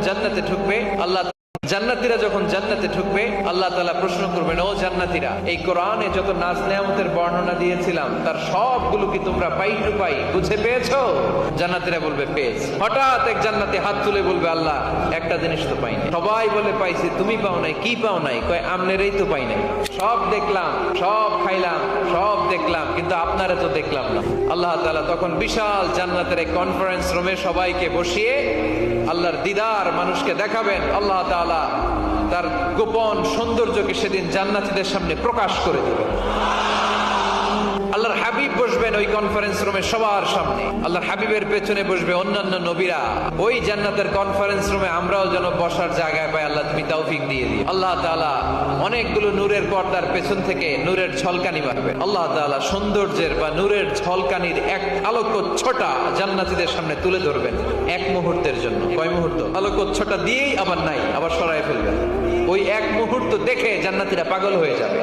জান্নাতে ঢুকবে, জান্নাতীরা যখন জান্নাতে ঢুকবে, আল্লাহ তাআলা প্রশ্ন করবেন, ও জান্নাতীরা, এই কোরআনে যত নাজ নেয়ামতের বর্ণনা দিয়েছিলাম তার সবগুলো কি তোমরা পাই টু পাই বুঝে পেয়েছো? জান্নাতীরা বলবে পেয়েছি। হঠাৎ এক জান্নাতি হাত তুলে বলবে, আল্লাহ একটা জিনিস তো পাই নাই। সবাই বলে পাইছি, তুমি পাও নাই। কি পাও নাই? কয় আমনেরই তো পাই নাই। সব দেখলাম, সব খাইলাম, সব দেখলাম, কিন্তু আপনারা তো দেখলাম না। আল্লাহ তাআলা তখন বিশাল জান্নাতের এক কনফারেন্স রুমে সবাইকে বসিয়ে আল্লাহর দিদার মানুষকে দেখাবেন। আল্লাহ তাআলা তার গোপন সৌন্দর্যকে সেদিন জান্নাতীদের সামনে প্রকাশ করে দিবেন। আল্লাহর হাবিব বসবেন ওই কনফারেন্স রুমে সবার সামনে। আল্লাহর হাবিবের পেছনে বসবে অন্যান্য নবীরা। ওই জান্নাতের কনফারেন্স রুমে আমরাও যেন বসার জায়গায় পাই, আল্লাহ তুমি তৌফিক দিয়ে দিও। আল্লাহ তাআলা অনেকগুলো নূরের পর্দার পেছন থেকে নূরের ঝলকানি মারবেন। আল্লাহ তাআলা সৌন্দর্যের বা নূরের ঝলকানির এক আলোকচ্ছটা জান্নাতীদের সামনে তুলে ধরবেন এক মুহূর্তের জন্য। কয় মুহূর্ত? আলোকচ্ছটা দিয়েই আবার নাই, আবার সরায় ফেলবেন। ওই এক মুহূর্ত দেখে জান্নাতীরা পাগল হয়ে যাবে।